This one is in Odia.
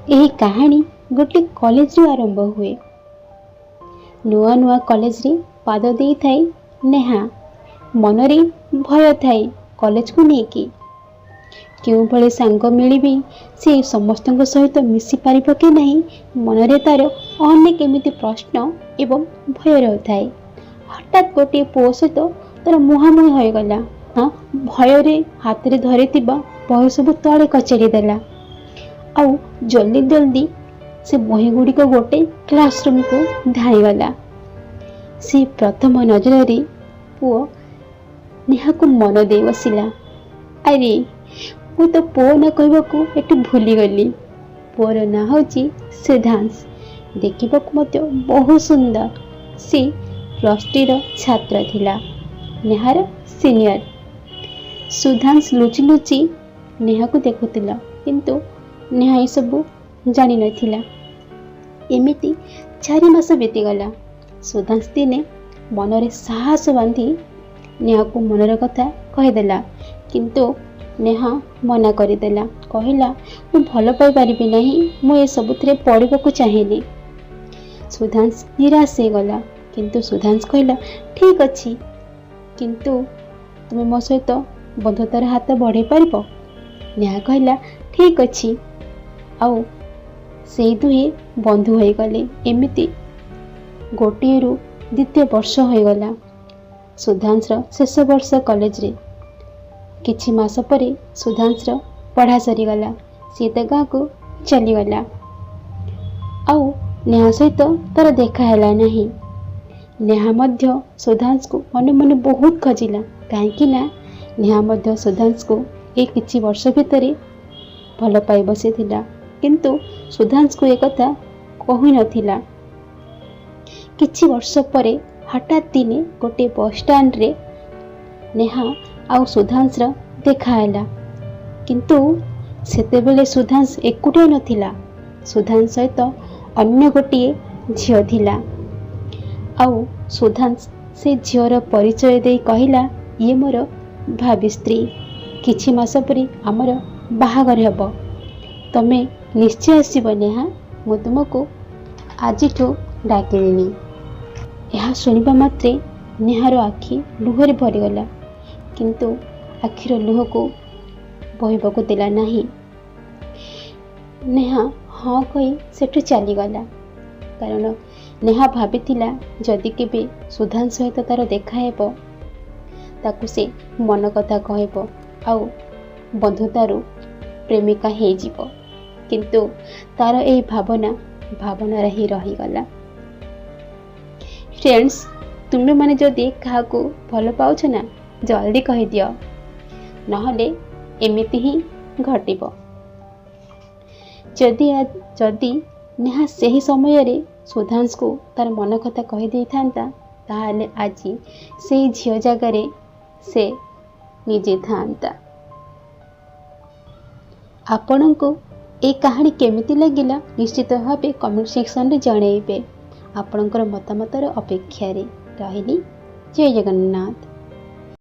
ଏହି କାହାଣୀ ଗୋटे କଲେଜରୁ ଆରମ୍ଭ ହୁଏ। ନୂଆ ନୂଆ କଲେଜରେ ପାଦ ଦେଇଥାଏ ନେହା। ମନରେ ଭୟ ଥାଏ କଲେଜକୁ ନେଇକି। କେଉଁଭଳି ସାଙ୍ଗ ମିଳିବି, ସେ ସମସ୍ତଙ୍କ ସହିତ ମିଶି ପାରିବ କି ନାହିଁ, ମନରେ ତାର ଅନେକ ଏମିତି ପ୍ରଶ୍ନ ଏବଂ ଭୟ ରହିଥାଏ। ହଠାତ୍ ଗୋଟିଏ ପୁଅ ସହିତ ତାର ମୁହାଁମୁହିଁ ହୋଇଗଲା। ଭୟରେ ହାତରେ ଧରିଥିବା ବହି ସବୁ ତଳେ କଚାଡ଼ି ଦେଲା। ଆଉ ଜଲ୍ଦି ଜଲ୍ଦି ସେ ବହି ଗୁଡ଼ିକ ଗୋଟେ କ୍ଲାସରୁମକୁ ଧାଇଁଗଲା। ସେ ପ୍ରଥମ ନଜରରେ ପୁଅ ନେହାକୁ ମନ ଦେଇ ବସିଲା। ଆରେ, ମୁଁ ତ ପୁଅ ନା କହିବାକୁ ଏଠି ଭୁଲିଗଲି। ପୁଅର ନାଁ ହେଉଛି ସୁଧାଂଶ। ଦେଖିବାକୁ ମଧ୍ୟ ବହୁତ ସୁନ୍ଦର। ସେ +3ର ଛାତ୍ର ଥିଲା, ନେହାର ସିନିୟର। ସୁଧାଂଶ ଲୁଚି ଲୁଚି ନେହାକୁ ଦେଖୁଥିଲା, କିନ୍ତୁ ନେହା ଏସବୁ ଜାଣିନଥିଲା। ଏମିତି 4 ମାସ ବିତିଗଲା। ସୁଧାଂଶ ଦିନେ ମନରେ ସାହସ ବାନ୍ଧି ନେହାକୁ ମନର କଥା କହିଦେଲା, କିନ୍ତୁ ନେହା ମନା କରିଦେଲା। କହିଲା, ମୁଁ ଭଲ ପାଇପାରିବି ନାହିଁ, ମୁଁ ଏସବୁଥିରେ ପଡ଼ିବାକୁ ଚାହେଁନି। ସୁଧାଂଶ ନିରାଶ ହେଇଗଲା, କିନ୍ତୁ ସୁଧାଂଶ କହିଲା, ଠିକ୍ ଅଛି, କିନ୍ତୁ ତୁମେ ମୋ ସହିତ ବନ୍ଧୁତାର ହାତ ବଢ଼େଇ ପାରିବ? ନେହା କହିଲା, ଠିକ୍ ଅଛି। ଆଉ ସେଇ ଦୁହେଁ ବନ୍ଧୁ ହୋଇଗଲେ। ଏମିତି ଗୋଟିଏରୁ ଦ୍ୱିତୀୟ ବର୍ଷ ହୋଇଗଲା। ସୁଧାଂଶର ଶେଷ ବର୍ଷ କଲେଜରେ। କିଛି ମାସ ପରେ ସୁଧାଂଶର ପଢ଼ା ସରିଗଲା। ସିଏ ତା ଗାଁକୁ ଚାଲିଗଲା। ଆଉ ନେହା ସହିତ ତାର ଦେଖା ହେଲା ନାହିଁ। ନେହା ମଧ୍ୟ ସୁଧାଂଶକୁ ମନେ ମନେ ବହୁତ ଖୋଜିଲା, କାହିଁକି ନା ନେହା ମଧ୍ୟ ସୁଧାଂଶକୁ ଏ କିଛି ବର୍ଷ ଭିତରେ ଭଲ ପାଇ ବସିଥିଲା, କିନ୍ତୁ ସୁଧାଂଶକୁ ଏକଥା କହିନଥିଲା। କିଛି ବର୍ଷ ପରେ ହଠାତ୍ ଦିନେ ଗୋଟିଏ ବସ୍ଷ୍ଟାଣ୍ଡରେ ନେହା ଆଉ ସୁଧାଂଶର ଦେଖା ହେଲା। କିନ୍ତୁ ସେତେବେଳେ ସୁଧାଂଶ ଏକୁଟିଆ ନଥିଲା। ସୁଧାଂଶ ସହିତ ଅନ୍ୟ ଗୋଟିଏ ଝିଅ ଥିଲା। ଆଉ ସୁଧାଂଶ ସେ ଝିଅର ପରିଚୟ ଦେଇ କହିଲା, ଇଏ ମୋର ଭାବି ସ୍ତ୍ରୀ। କିଛି ମାସ ପରେ ଆମର ବାହାଘର ହେବ। ତମେ ନିଶ୍ଚୟ ଆସିବ ନେହା, ମୁଁ ତୁମକୁ ଆଜିଠୁ ଡାକିଲିଣି। ଏହା ଶୁଣିବା ମାତ୍ରେ ନେହାର ଆଖି ଲୁହରେ ଭରିଗଲା, କିନ୍ତୁ ଆଖିର ଲୁହକୁ ବହିବାକୁ ଦେଲା ନାହିଁ। ନେହା ହଁ କହି ସେଠୁ ଚାଲିଗଲା। କାରଣ ନେହା ଭାବିଥିଲା, ଯଦି କେବେ ସୁଧାଂଶ ସହିତ ତାର ଦେଖା ହେବ, ତାକୁ ସେ ମନ କଥା କହିବ ଆଉ ବନ୍ଧୁତାରୁ ପ୍ରେମିକା ହେଇଯିବ। କିନ୍ତୁ ତାର ଏହି ଭାବନାରେ ହିଁ ରହିଗଲା। ଫ୍ରେଣ୍ଡସ୍, ତୁମେମାନେ ଯଦି କାହାକୁ ଭଲ ପାଉଛ ନା, ଜଲ୍ଦି କହିଦିଅ, ନହେଲେ ଏମିତି ହିଁ ଘଟିବ। ଯଦି ନେହା ସେହି ସମୟରେ ସୁଧାଂଶକୁ ତାର ମନ କଥା କହିଦେଇଥାନ୍ତା, ତାହେଲେ ଆଜି ସେଇ ଝିଅ ଜାଗାରେ ସେ ନିଜେ ଥାନ୍ତା। ଆପଣଙ୍କୁ এই କାହାଣୀ କେମିତି ଲାଗିଲା ନିଶ୍ଚିତ ଭାବେ କମେଣ୍ଟ ସେକ୍ସନରେ ଜଣାଇବେ। ଆପଣଙ୍କର ମତାମତର ଅପେକ୍ଷାରେ ରହିଲି। ଜୟ ଜଗନ୍ନାଥ।